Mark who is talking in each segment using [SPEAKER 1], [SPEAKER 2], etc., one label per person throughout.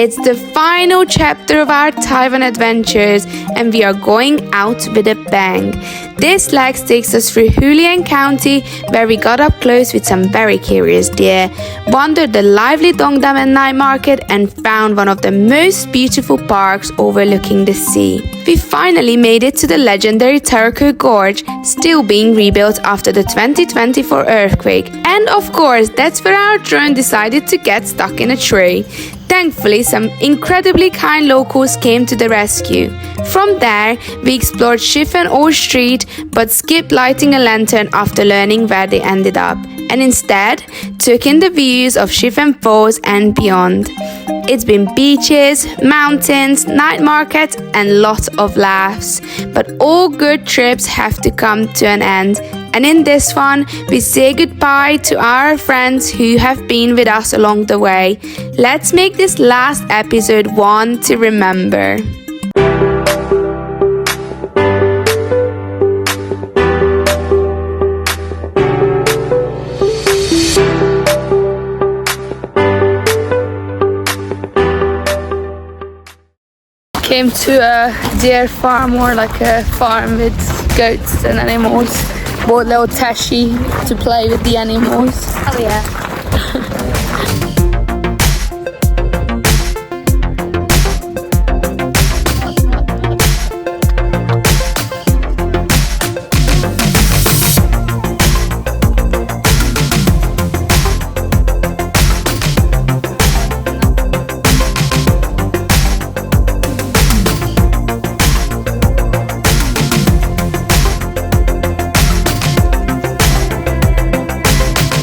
[SPEAKER 1] It's the final chapter of our Taiwan adventures and we are going out with a bang. This leg takes us through Hualien County where we got up close with some very curious deer, wandered the lively Dongdamen Night market and found one of the most beautiful parks overlooking the sea. We finally made it to the legendary Taroko Gorge, still being rebuilt after the 2024 earthquake. And of course, that's where our drone decided to get stuck in a tree. Thankfully, some incredibly kind locals came to the rescue. From there, we explored Shifen Old Street but skipped lighting a lantern after learning where they ended up, and instead took in the views of Shifen Falls and beyond. It's been beaches, mountains, night markets and lots of laughs. But all good trips have to come to an end. And in this one, we say goodbye to our friends who have been with us along the way. Let's make this last episode one to remember. Came to a deer farm, or like a farm with goats and animals. Bought little Tashi to play with the animals.
[SPEAKER 2] Oh yeah.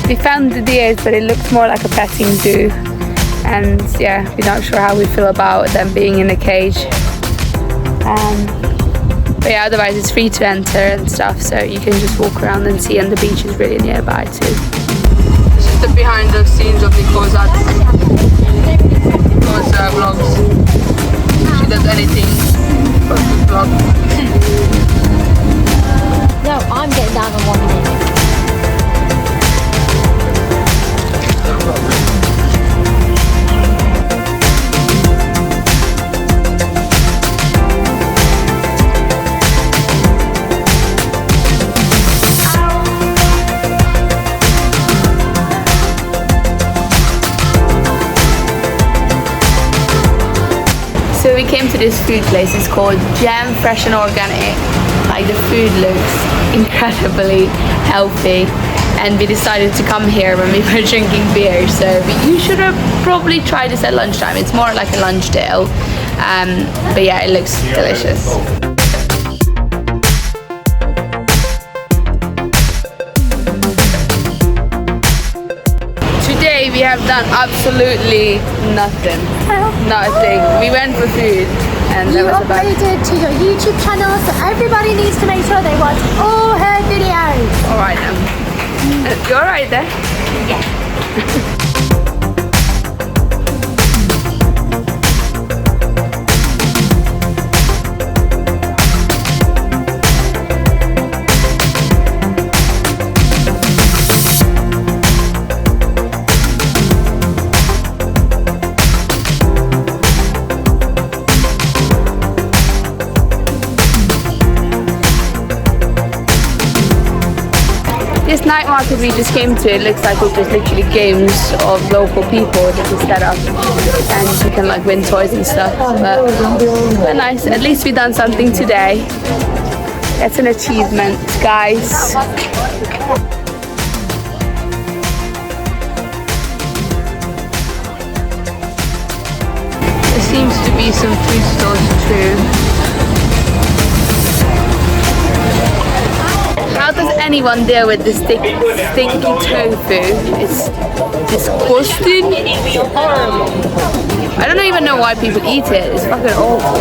[SPEAKER 1] We found the deers, but it looked more like a petting zoo. And yeah, we're not sure how we feel about them being in a cage. But yeah, otherwise it's free to enter and stuff, so you can just walk around and see, and the beach is really nearby too. This is the behind the scenes of Nicole's vlogs. She does anything but the vlog.
[SPEAKER 2] No, I'm getting down on 1 minute.
[SPEAKER 1] So we came to this food place, it's called Jam Fresh and Organic. Like the food looks incredibly healthy and we decided to come here when we were drinking beer. So you should have probably tried this at lunchtime. It's more like a lunch deal, but yeah, it looks delicious. Today we have done absolutely nothing. Nothing. We went for food and that
[SPEAKER 2] You
[SPEAKER 1] was about it.
[SPEAKER 2] uploaded to your YouTube channel, so everybody needs to make sure they watch all her videos.
[SPEAKER 1] Alright then. You're right there?
[SPEAKER 2] Yeah.
[SPEAKER 1] This night market we just came to, it looks like it's just literally games of local people that we set up and you can like win toys and stuff, but nice. At least we done something today. That's an achievement, guys. There seems to be some food stores too. How does anyone deal with this stinky tofu? It's disgusting. I don't even know why people eat it. It's fucking awful.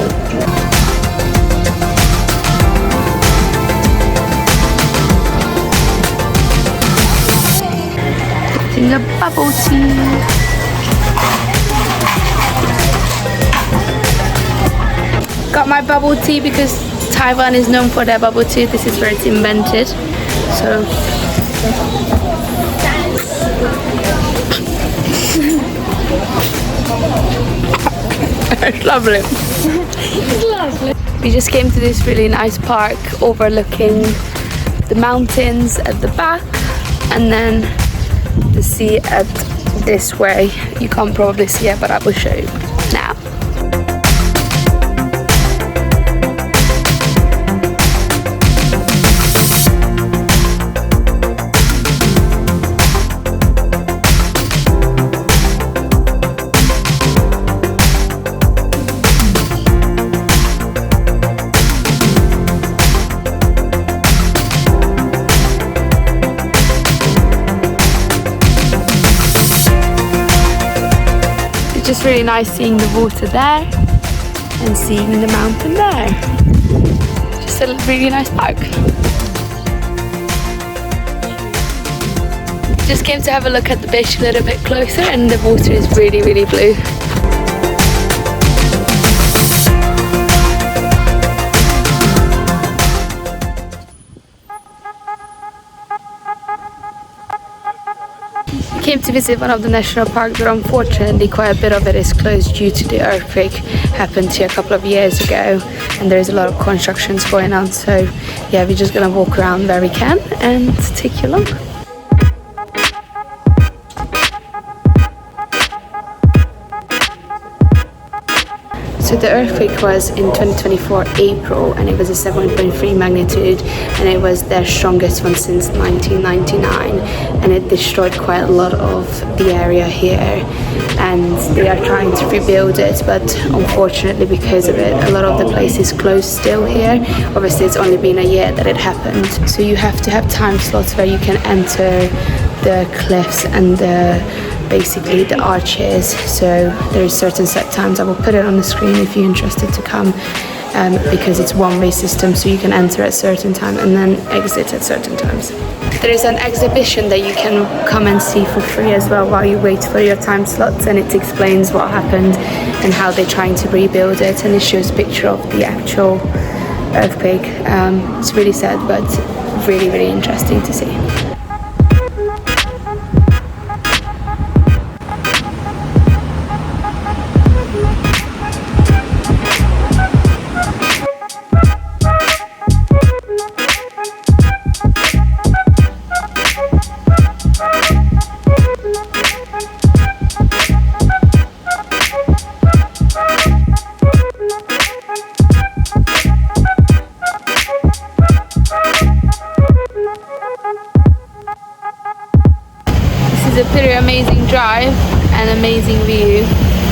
[SPEAKER 1] Getting a bubble tea. Got my bubble tea because Taiwan is known for their bubble tea. This is where it's invented. So Lovely.
[SPEAKER 2] Lovely.
[SPEAKER 1] We just came to this really nice park overlooking the mountains at the back and then the sea at this way. You can't probably see it, but I will show you now. Just really nice seeing the water there and seeing the mountain there. Just a really nice park. Just came to have a look at the beach a little bit closer and the water is really, really blue. Came to visit one of the national parks, but unfortunately quite a bit of it is closed due to the earthquake happened here a couple of years ago, and there is a lot of constructions going on. So yeah, we're just gonna walk around where we can and take you along. So the earthquake was in 2024 April, and it was a 7.3 magnitude, and it was their strongest one since 1999, and it destroyed quite a lot of the area here, and they are trying to rebuild it, but unfortunately because of it a lot of the place is closed still here. Obviously it's only been a year that it happened, so you have to have time slots where you can enter the cliffs and basically the arches. So there is certain set times. I will put it on the screen if you're interested to come, because it's one-way system, so you can enter at certain time and then exit at certain times. There is an exhibition that you can come and see for free as well while you wait for your time slots, and it explains what happened and how they're trying to rebuild it, and it shows a picture of the actual earthquake. It's really sad, but really, really interesting to see. A pretty amazing drive and amazing view,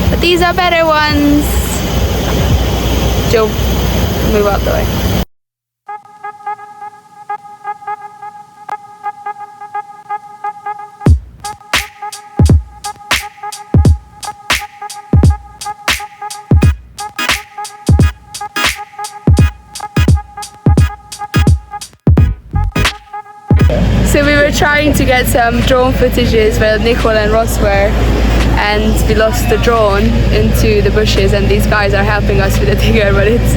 [SPEAKER 1] but these are better ones. Joe, move out the way. So we were trying to get some drone footages where Nicole and Ross were, and we lost the drone into the bushes, and these guys are helping us with the digger, but it's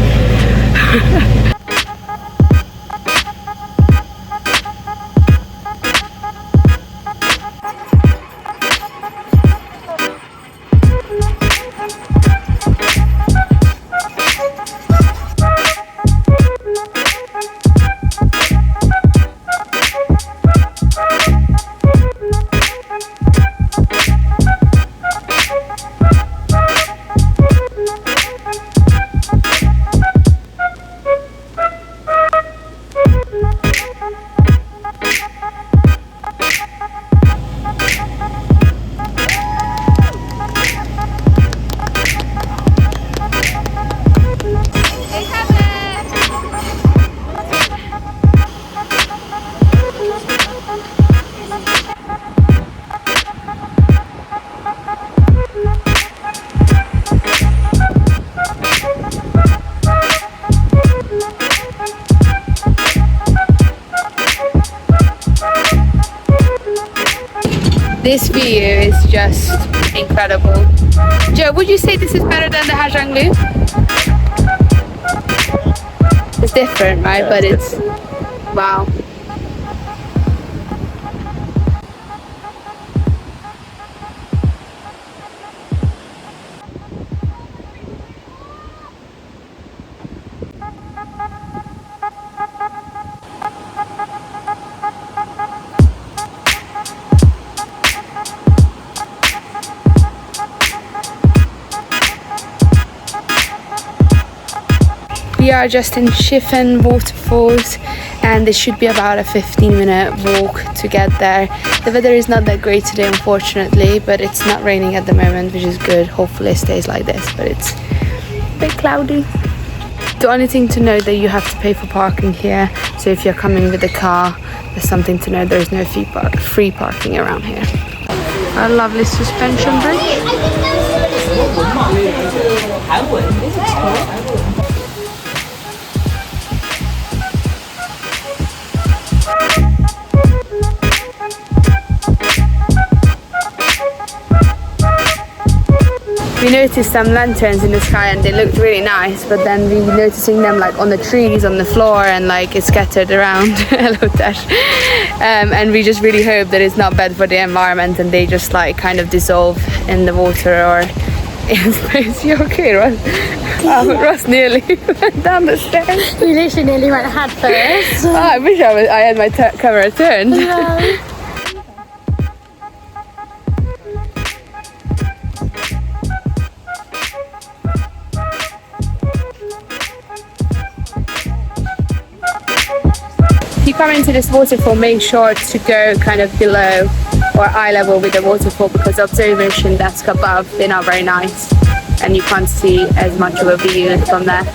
[SPEAKER 1] This view is just incredible. Joe, would you say this is better than the Hajanglu? It's different, right? Yeah, but it's wow. We are just in Shifen Waterfalls, and it should be about a 15-minute walk to get there. The weather is not that great today, unfortunately, but it's not raining at the moment, which is good. Hopefully it stays like this, but it's a bit cloudy. The only thing to note that you have to pay for parking here, so if you're coming with a car, there's something to know. There is no free parking around here. A lovely suspension bridge. We noticed some lanterns in the sky and they looked really nice, but then we noticing them like on the trees, on the floor, and like it's scattered around. Hello, Tash. And we just really hope that it's not bad for the environment and they just like kind of dissolve in the water or in space. You okay, Ross? Ross nearly went down the stairs.
[SPEAKER 2] We literally nearly went head first.
[SPEAKER 1] Oh, I wish I had my camera turned.
[SPEAKER 2] Yeah.
[SPEAKER 1] If you come into this waterfall, make sure to go kind of below or eye level with the waterfall, because the observation desk above, they're not very nice and you can't see as much of a view from there.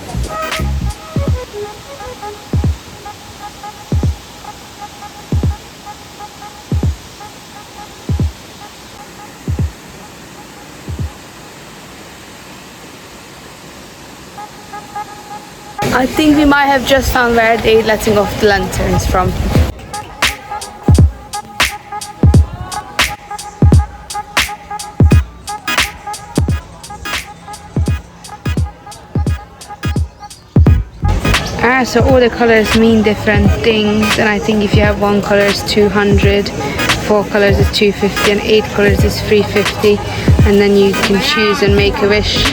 [SPEAKER 1] I think we might have just found where they're letting off the lanterns from. So all the colors mean different things, and I think if you have one color is 200, 4 colors is 250, and 8 colors is 350, and then you can choose and make a wish.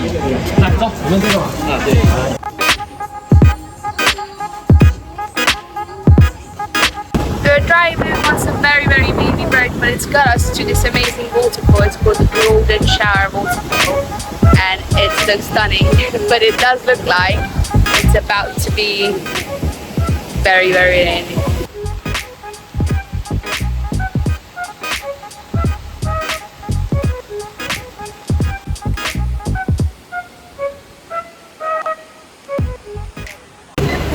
[SPEAKER 1] We're driving on some very windy road, but it's got us to this amazing waterfall. It's called the Golden Shower Waterfall, and it looks stunning, but it does look like it's about to be very rainy.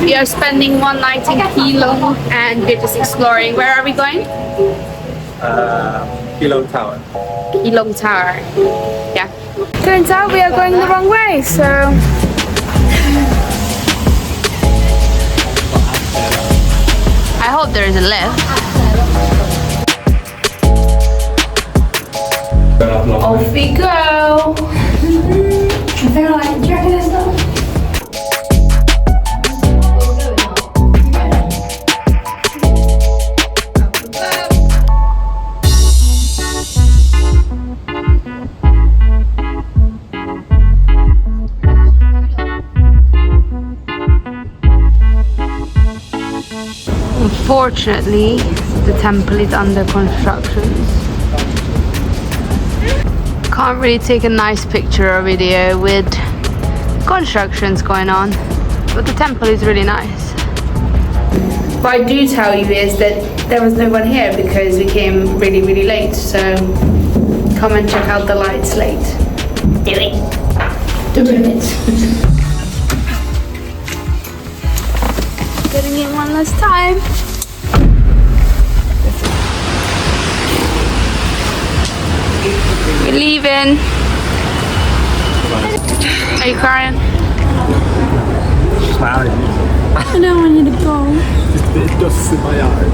[SPEAKER 1] We are spending one night in Keelong and we're just exploring. Where are we going?
[SPEAKER 3] Keelong Tower.
[SPEAKER 1] Keelong Tower. Yeah. Turns out we are going the wrong way, so I hope there is a lift. Off we go.
[SPEAKER 2] I feel like, do you reckon it's not?
[SPEAKER 1] Unfortunately, the temple is under construction. Can't really take a nice picture or video with constructions going on, but the temple is really nice. What I do tell you is that there was no one here because we came really late, so come and check out the lights late. Do it. Getting in one last time. We're leaving. Are you crying?
[SPEAKER 2] I don't want you to go.
[SPEAKER 3] It just in my yard.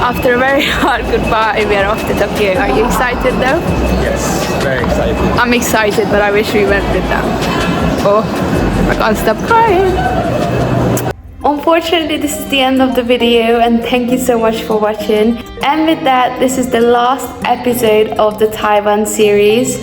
[SPEAKER 1] After a very hard goodbye, we are off to Tokyo. Are you excited though?
[SPEAKER 3] Yes, very excited.
[SPEAKER 1] I'm excited, but I wish we went with them. Oh, I can't stop crying. Unfortunately, this is the end of the video, and thank you so much for watching. And with that, this is the last episode of the Taiwan series.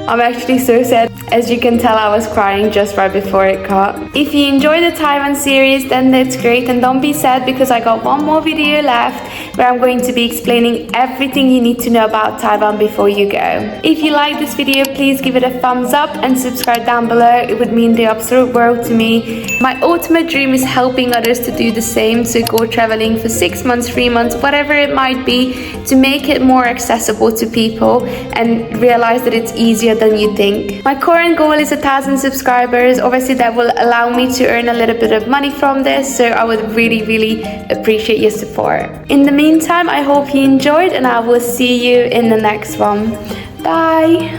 [SPEAKER 1] I'm actually so sad. As you can tell, I was crying just right before it cut. If you enjoyed the Taiwan series, then that's great, and don't be sad because I got one more video left where I'm going to be explaining everything you need to know about Taiwan before you go. If you like this video, please give it a thumbs up and subscribe down below. It would mean the absolute world to me. My ultimate dream is helping others to do the same, so go traveling for 6 months, 3 months, whatever it might be, to make it more accessible to people and realize that it's easier than you think. My current goal is 1,000 subscribers. Obviously that will allow me to earn a little bit of money from this, so I would really appreciate your support. In the meantime, I hope you enjoyed, and I will see you in the next one. Bye.